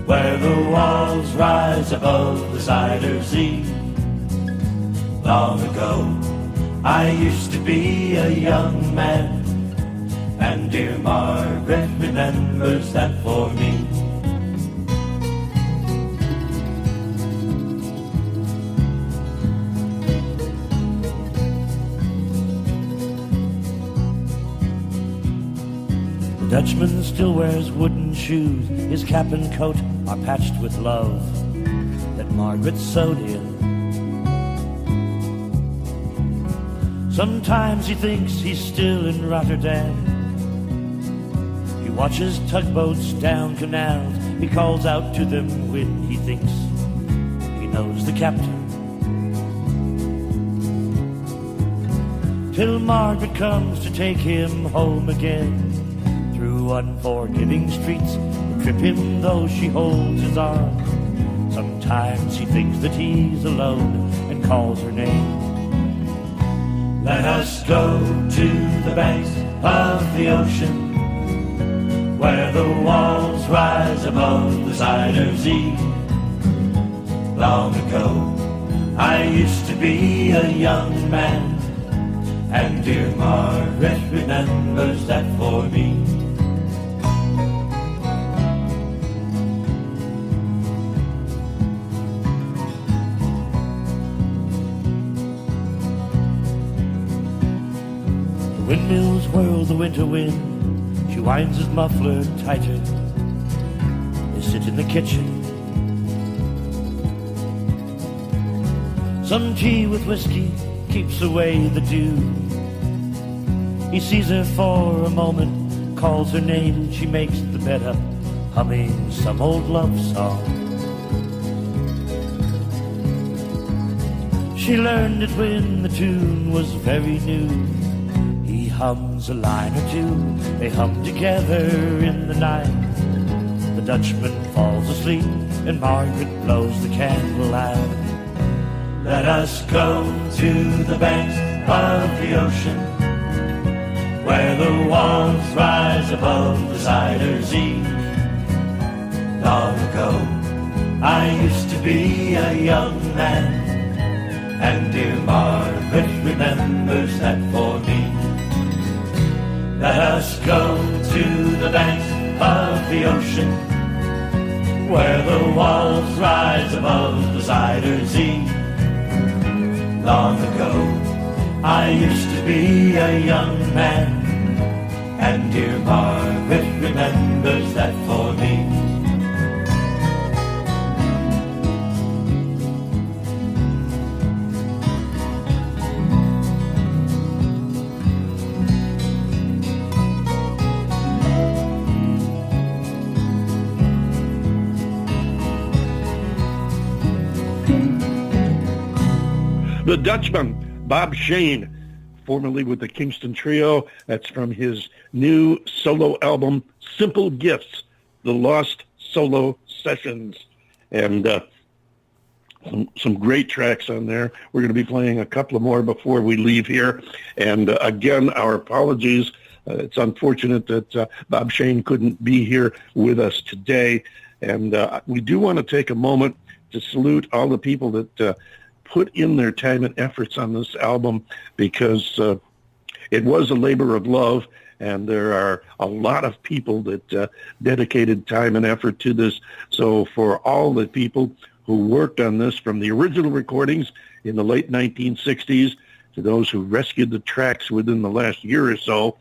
where the walls rise above the cider sea. Long ago, I used to be a young man, and dear Margaret remembers that for me. The Dutchman still wears wooden shoes. His cap and coat are patched with love that Margaret sewed in. Sometimes he thinks he's still in Rotterdam. He watches tugboats down canals. He calls out to them when he thinks he knows the captain. Till Margaret comes to take him home again. Through unforgiving streets that trip him though she holds his arm. Sometimes he thinks that he's alone and calls her name. Let us go to the banks of the ocean, where the walls rise above the cider sea. Long ago, I used to be a young man, and dear Margaret remembers that for me. Windmills whirl the winter wind. She winds his muffler tighter. They sit in the kitchen. Some tea with whiskey keeps away the dew. He sees her for a moment, calls her name. She makes the bed up, humming some old love song. She learned it when the tune was very new. Hums a line or two, they hum together in the night. The Dutchman falls asleep and Margaret blows the candle out. Let us go to the banks of the ocean, where the walls rise above the cider sea. Long ago, I used to be a young man, and dear Margaret remembers that for me. Let us go to the banks of the ocean, where the walls rise above the cider sea. Long ago, I used to be a young man, and dear Margaret remembers that for me. The Dutchman, Bob Shane, formerly with the Kingston Trio. That's from his new solo album, Simple Gifts, The Lost Solo Sessions. And some great tracks on there. We're going to be playing a couple of more before we leave here. And again, our apologies. It's unfortunate that Bob Shane couldn't be here with us today. And we do want to take a moment to salute all the people that put in their time and efforts on this album, because it was a labor of love, and there are a lot of people that dedicated time and effort to this. So for all the people who worked on this, from the original recordings in the late 1960s to those who rescued the tracks within the last year or so,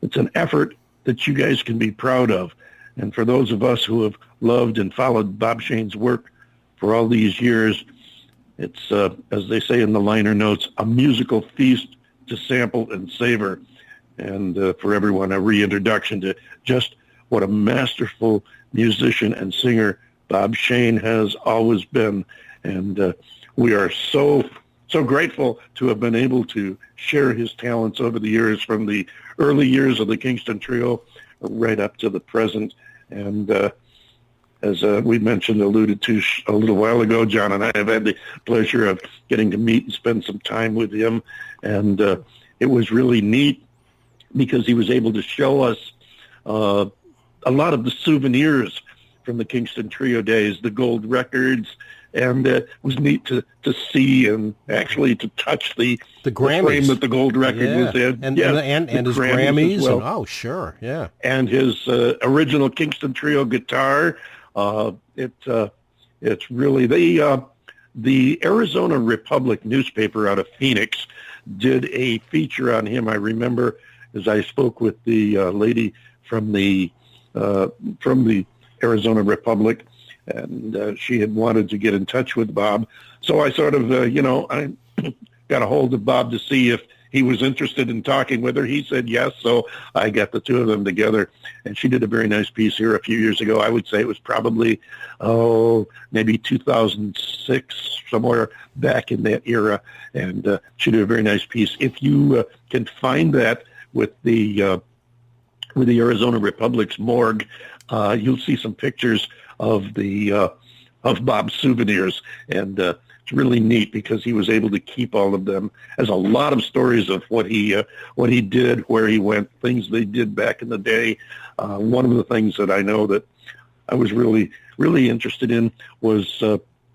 it's an effort that you guys can be proud of. And for those of us who have loved and followed Bob Shane's work for all these years, it's, as they say in the liner notes, a musical feast to sample and savor. And for everyone, a reintroduction to just what a masterful musician and singer Bob Shane has always been. And we are so grateful to have been able to share his talents over the years, from the early years of the Kingston Trio right up to the present. And as we mentioned, alluded to a little while ago, John and I have had the pleasure of getting to meet and spend some time with him. And it was really neat because he was able to show us a lot of the souvenirs from the Kingston Trio days, the gold records, and it was neat to see and actually to touch the frame that the gold record was in. And his Grammys. Well. And, sure, yeah. And his original Kingston Trio guitar. It's really the Arizona Republic newspaper out of Phoenix did a feature on him. I remember as I spoke with the lady from the Arizona Republic, and she had wanted to get in touch with Bob. So I sort of, I got a hold of Bob to see if he was interested in talking with her. He said yes, so I got the two of them together, and she did a very nice piece here a few years ago. I would say it was probably, maybe 2006, somewhere back in that era, and she did a very nice piece. If you can find that with the Arizona Republic's morgue, you'll see some pictures of Bob's souvenirs, and it's really neat because he was able to keep all of them. There's a lot of stories of what he did, where he went, things they did back in the day. One of the things that I know that I was really, really interested in was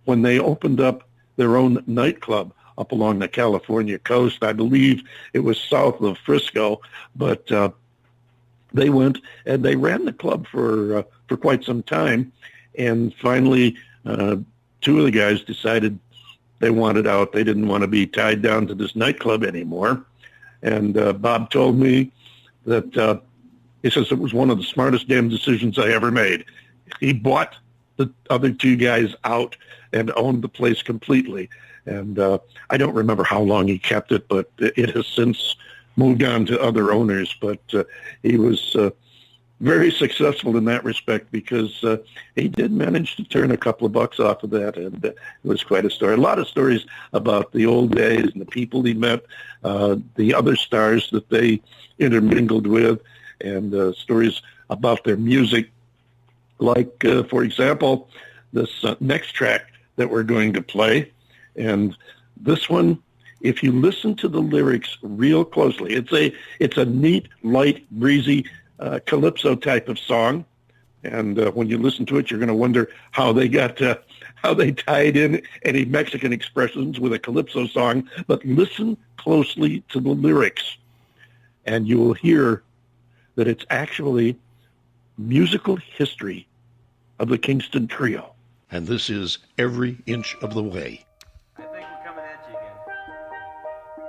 when they opened up their own nightclub up along the California coast. I believe it was south of Frisco, but they went and they ran the club for quite some time, and finally two of the guys decided they wanted out. They didn't want to be tied down to this nightclub anymore. And Bob told me that he says it was one of the smartest damn decisions I ever made. He bought the other two guys out and owned the place completely. And I don't remember how long he kept it, but it has since moved on to other owners. But he was very successful in that respect because he did manage to turn a couple of bucks off of that, and it was quite a story. A lot of stories about the old days and the people he met, the other stars that they intermingled with, and stories about their music. Like, for example, this next track that we're going to play, and this one, if you listen to the lyrics real closely, it's a neat, light, breezy calypso type of song, and when you listen to it, you're going to wonder how they tied in any Mexican expressions with a calypso song. But listen closely to the lyrics, and you will hear that it's actually musical history of the Kingston Trio. And this is Every Inch of the Way. I think we're coming at you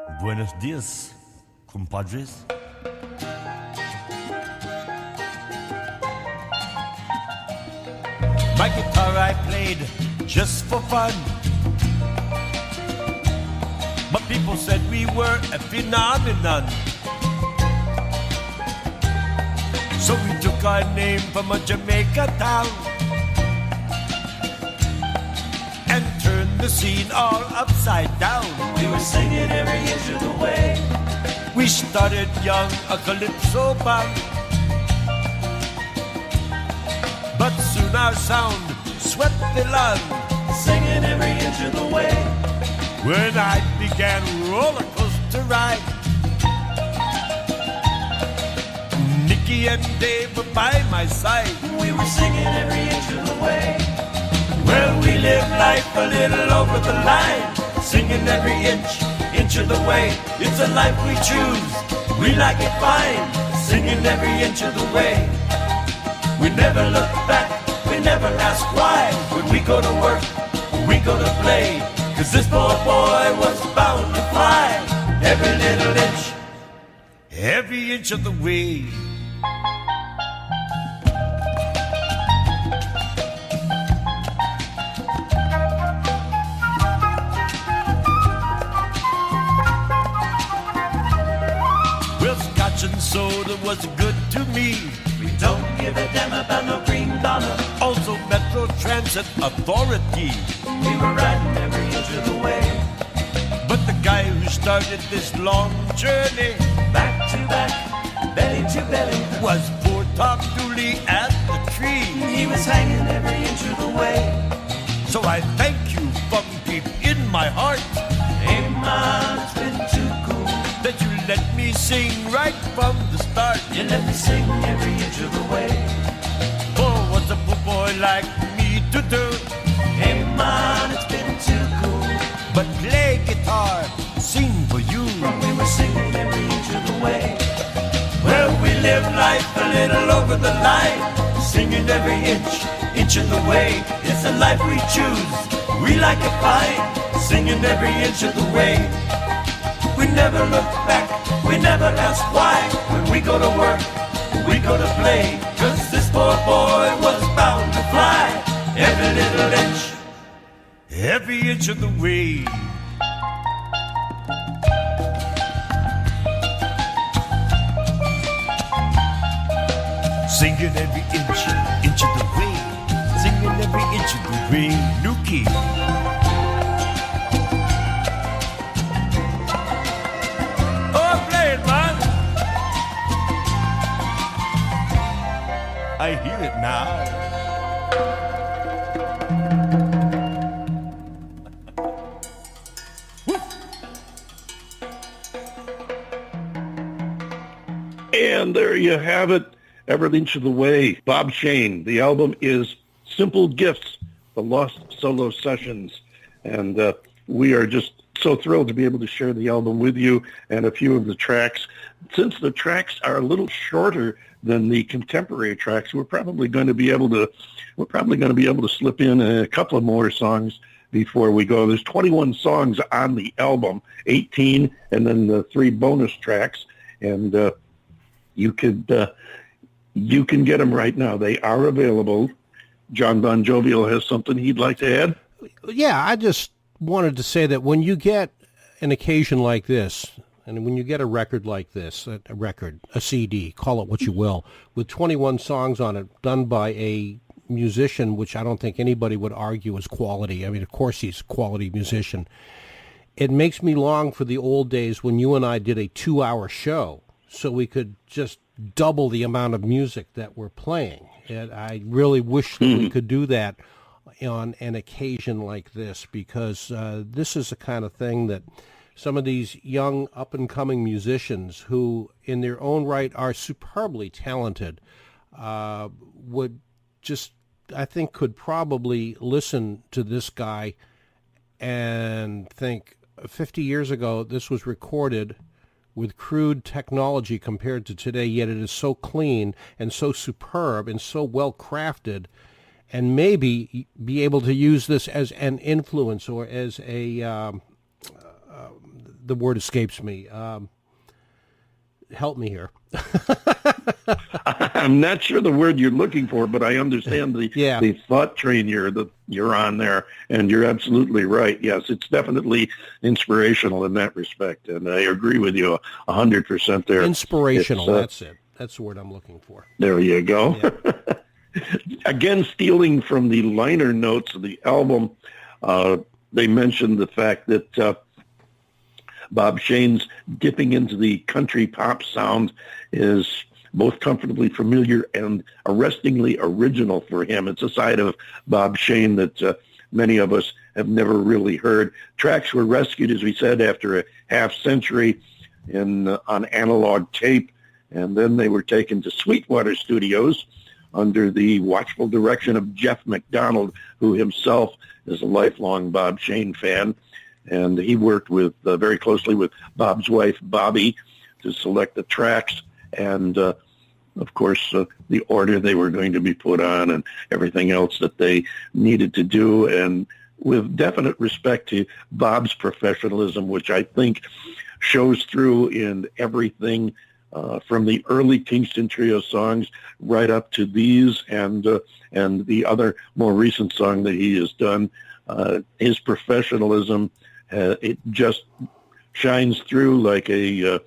again. Buenos dias, compadres. My guitar I played just for fun, but people said we were a phenomenon. So we took our name from a Jamaica town and turned the scene all upside down. We were singing every inch of the way. We started young, a calypso band, but soon our sound swept the land, singing every inch of the way. When I began roller coaster ride, Nicky and Dave were by my side. We were singing every inch of the way. Well, we live life a little over the line, singing every inch of the way. It's a life we choose, we like it fine, singing every inch of the way. We never look back, we never ask why. When we go to work, we go to play, 'cause this poor boy was bound to fly. Every little inch, every inch of the way. Well, scotch and soda was good to me. We don't give a damn about no green dollar. Also Metro Transit Authority. We were riding every inch of the way. But the guy who started this long journey, back to back, belly to belly, was poor Tom Dooley at the tree. He was hanging every inch of the way. So I thank you from deep in my heart. Hey man, it's been too cool that you let me sing right from the start. You let me sing every inch of the way. Oh, what's a book boy like me to do. Hey man, it's been too cool. But play guitar, sing for you. We were singing every inch of the way. Well, we live life a little over the line, singing every inch of the way. It's the life we choose, we like it fine, singing every inch of the way. We never look back, we never ask why. When we go to work, we go to play, 'cause this poor boy was bound to fly every little inch, Every inch of the way. Singing every inch of the way. Singing every inch of the way. Nuki. Oh, play it, man. I hear it now. And there you have it. Every inch of the way. Bob Shane. The album is Simple Gifts, the Lost Solo Sessions. And we are just so thrilled to be able to share the album with you and a few of the tracks. Since the tracks are a little shorter than the contemporary tracks, we're probably going to be able to slip in a couple of more songs before we go. There's 21 songs on the album, 18, and then the 3 bonus tracks. And you can get them right now. They are available. John Bon Jovial has something he'd like to add. Yeah, I just wanted to say that when you get an occasion like this, and when you get a record like this, a CD, call it what you will, with 21 songs on it, done by a musician, which I don't think anybody would argue is quality. I mean, of course he's a quality musician. It makes me long for the old days when you and I did a 2-hour show, so we could just double the amount of music that we're playing. And I really wish that we could do that on an occasion like this, because this is the kind of thing that some of these young up-and-coming musicians who in their own right are superbly talented would just, I think, could probably listen to this guy and think 50 years ago this was recorded with crude technology compared to today, yet it is so clean and so superb and so well crafted, and maybe be able to use this as an influence or as a, the word escapes me, help me here. I'm not sure the word you're looking for, but I understand the thought train you're on there, and you're absolutely right. Yes, it's definitely inspirational in that respect, and I agree with you 100% there. Inspirational, that's it. That's the word I'm looking for. There you go. Yeah. Again, stealing from the liner notes of the album, they mentioned the fact that Bob Shane's dipping into the country pop sound is both comfortably familiar and arrestingly original for him. It's a side of Bob Shane that many of us have never really heard. Tracks were rescued, as we said, after a half century on analog tape, and then they were taken to Sweetwater Studios under the watchful direction of Jeff McDonald, who himself is a lifelong Bob Shane fan. And he worked with very closely with Bob's wife, Bobby, to select the tracks and, of course, the order they were going to be put on and everything else that they needed to do. And with definite respect to Bob's professionalism, which I think shows through in everything from the early Kingston Trio songs right up to these and the other more recent song that he has done. His professionalism, it just shines through like a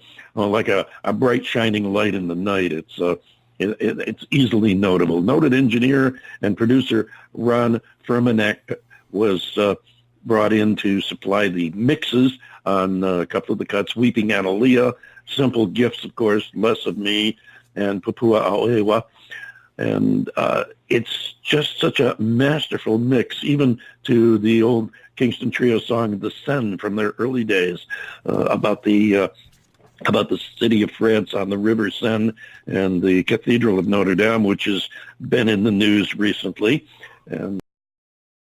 bright shining light in the night. It's easily notable. Noted engineer and producer Ron Fermanek was brought in to supply the mixes on a couple of the cuts: Weeping Analia, Simple Gifts, of course, Less of Me, and Papua Aoewa. And it's just such a masterful mix, even to the old Kingston Trio song, The Sen, from their early days, about the How about the city of France on the River Seine and the Cathedral of Notre Dame, which has been in the news recently? And